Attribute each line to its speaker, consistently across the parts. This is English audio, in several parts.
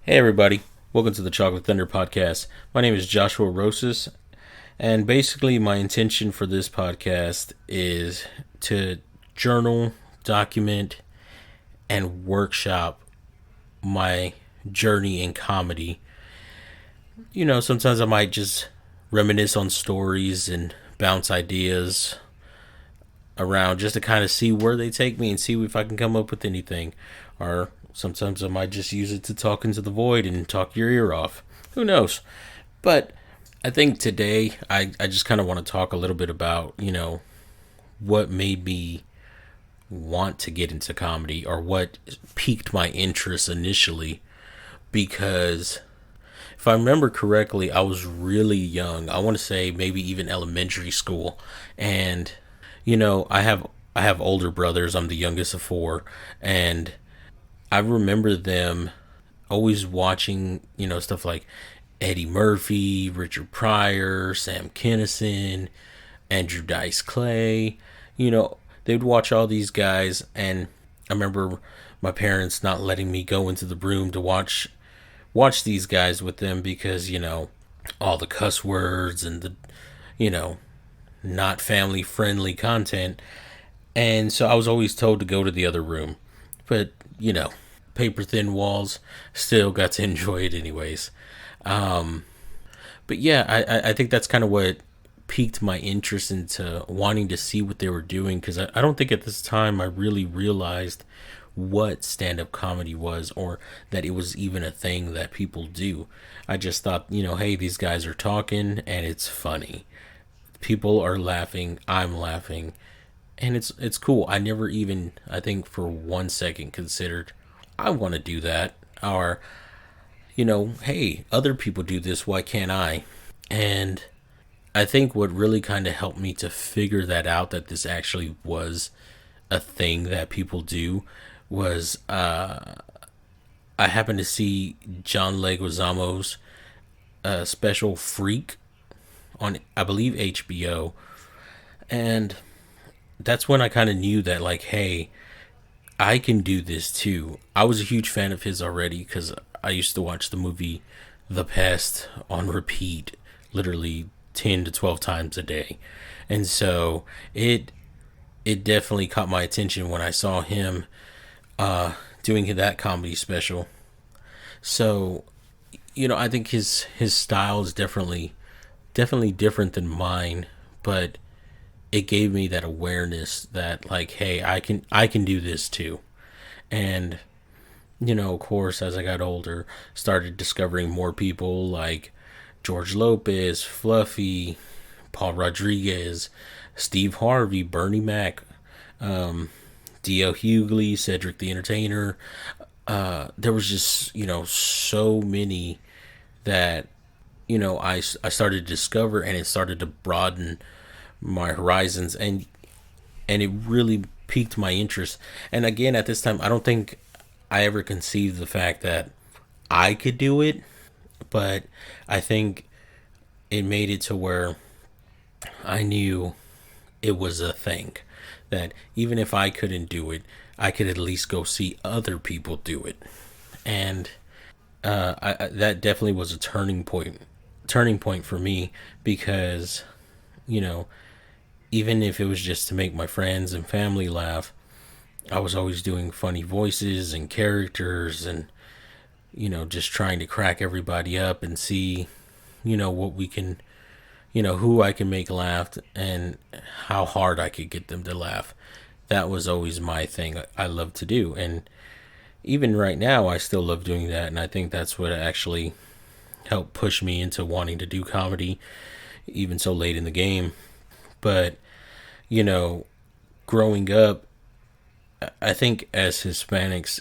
Speaker 1: Hey everybody, welcome to the Chocolate Thunder podcast. My name is Joshua Rosas, and basically my intention for this podcast is to journal, document, and workshop my journey in comedy. Sometimes I might just reminisce on stories and bounce ideas around just to kind of see where they take me and see if I can come up with anything. Or sometimes I might just use it to talk into the void and talk your ear off. Who knows? But I think today I just kind of want to talk a little bit about, what made me want to get into comedy or what piqued my interest initially. Because if I remember correctly, I was really young. I want to say maybe even elementary school. And I have older brothers. I'm the youngest of four, and I remember them always watching, stuff like Eddie Murphy, Richard Pryor, Sam Kinison, Andrew Dice Clay. They'd watch all these guys, and I remember my parents not letting me go into the room to watch these guys with them because, all the cuss words and the, you know, not family friendly content. And so I was always told to go to the other room. But, paper thin walls, still got to enjoy it anyways. But yeah, I think that's kind of what piqued my interest into wanting to see what they were doing, because I don't think at this time I really realized what stand-up comedy was, or that it was even a thing that people do. I just thought, hey, these guys are talking and it's funny. People are laughing, I'm laughing, and it's cool. I never even, I think for 1 second, considered I want to do that, or hey, other people do this, why can't I? And I think what really kind of helped me to figure that out, that this actually was a thing that people do, was I happened to see John Leguizamo's special Freak on, I believe, HBO. And that's when I kind of knew that, like, hey, I can do this too. I was a huge fan of his already because I used to watch the movie The Pest on repeat, literally 10 to 12 times a day. And so it definitely caught my attention when I saw him doing that comedy special. So, I think his style is definitely different than mine, but it gave me that awareness that, like, hey, I can do this too. And of course, as I got older, started discovering more people like George Lopez, Fluffy, Paul Rodriguez, Steve Harvey, Bernie Mac, D.L. Hughley, Cedric the Entertainer. There was just, so many that, I started to discover, and it started to broaden my horizons, and it really piqued my interest. And again, at this time, I don't think I ever conceived the fact that I could do it, but I think it made it to where I knew it was a thing, that even if I couldn't do it, I could at least go see other people do it. And that definitely was a turning point for me, because you know even if it was just to make my friends and family laugh, I was always doing funny voices and characters, and just trying to crack everybody up and see what we can, who I can make laugh and how hard I could get them to laugh. That was always my thing I love to do. And even right now, I still love doing that. And I think that's what actually helped push me into wanting to do comedy, even so late in the game. But, you know, growing up, I think as Hispanics,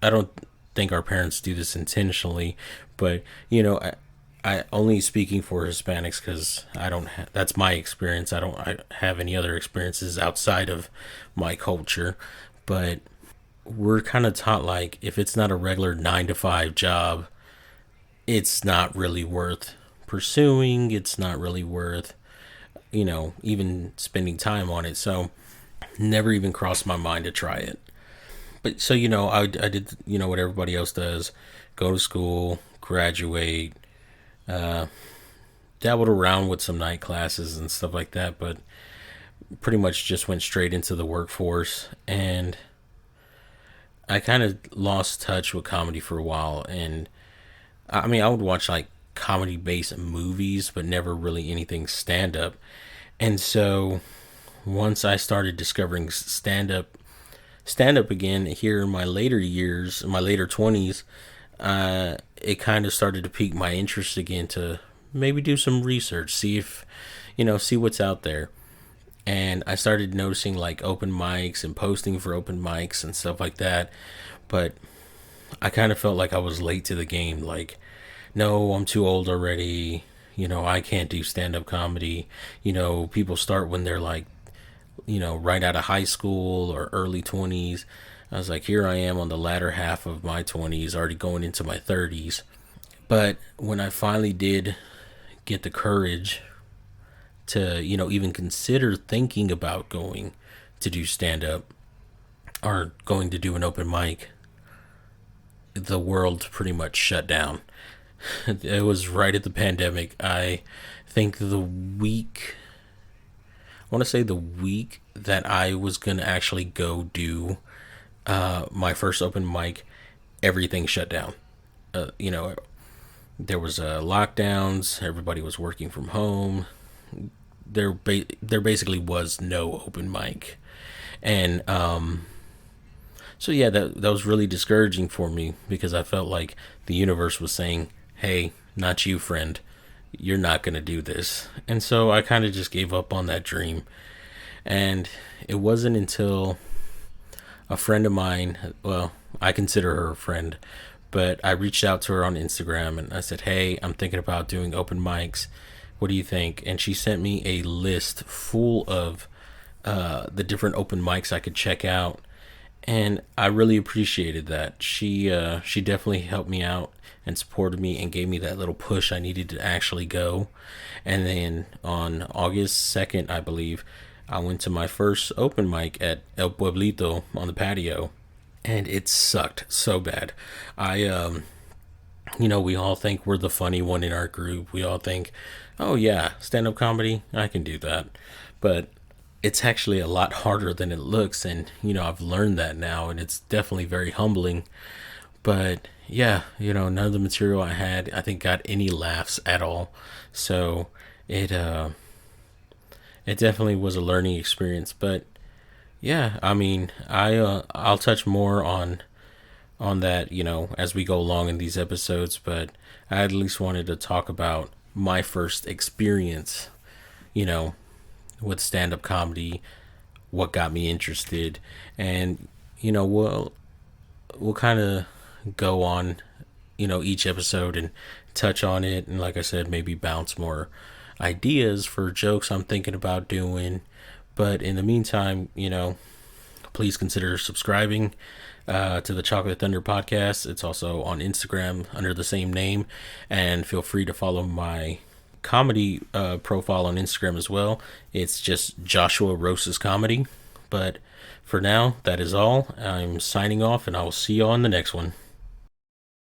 Speaker 1: I don't think our parents do this intentionally, but, I only speaking for Hispanics, because I don't that's my experience. I have any other experiences outside of my culture, but we're kind of taught, like, if it's not a regular 9 to 5 job, it's not really worth pursuing. It's not really worth, even spending time on it. So never even crossed my mind to try it. But so, I did, what everybody else does, go to school, graduate, dabbled around with some night classes and stuff like that, but pretty much just went straight into the workforce. And I kind of lost touch with comedy for a while. And I mean, I would watch like comedy based movies, but never really anything stand up. And so once I started discovering stand up again here in my later years, in my later 20s, it kind of started to pique my interest again to maybe do some research, see if, see what's out there. And I started noticing like open mics and posting for open mics and stuff like that. But I kind of felt like I was late to the game. Like, no, I'm too old already. I can't do stand up comedy. People start when they're like, right out of high school or early 20s. I was like, here I am on the latter half of my 20s, already going into my 30s. But when I finally did get the courage to, even consider thinking about going to do stand up or going to do an open mic, the world pretty much shut down. It was right at the pandemic. I think I want to say the week that I was going to actually go do my first open mic, everything shut down. There was lockdowns. Everybody was working from home. There basically was no open mic, and so yeah, that was really discouraging for me because I felt like the universe was saying, "Hey, not you, friend. You're not gonna do this." And so I kind of just gave up on that dream. And it wasn't until a friend of mine, well, I consider her a friend, but I reached out to her on Instagram and I said, "Hey, I'm thinking about doing open mics. What do you think?" And she sent me a list full of the different open mics I could check out. And I really appreciated that. She definitely helped me out and supported me and gave me that little push I needed to actually go. And then on August 2nd, I believe, I went to my first open mic at El Pueblito on the patio, and it sucked so bad. We all think we're the funny one in our group. We all think, oh yeah, stand up comedy, I can do that. But it's actually a lot harder than it looks. And, I've learned that now, and it's definitely very humbling. But yeah, none of the material I had, I think, got any laughs at all. So it definitely was a learning experience. But yeah, I mean, I'll touch more on that, as we go along in these episodes, but I at least wanted to talk about my first experience, with stand-up comedy, what got me interested, and we'll kind of go on, each episode and touch on it, and like I said, maybe bounce more ideas for jokes I'm thinking about doing. But in the meantime, please consider subscribing to the Chocolate Thunder podcast. It's also on Instagram under the same name, and feel free to follow my comedy profile on Instagram as well. It's just Joshua Rose's Comedy. But for now, that is all. I'm signing off, and I will see you on the next one.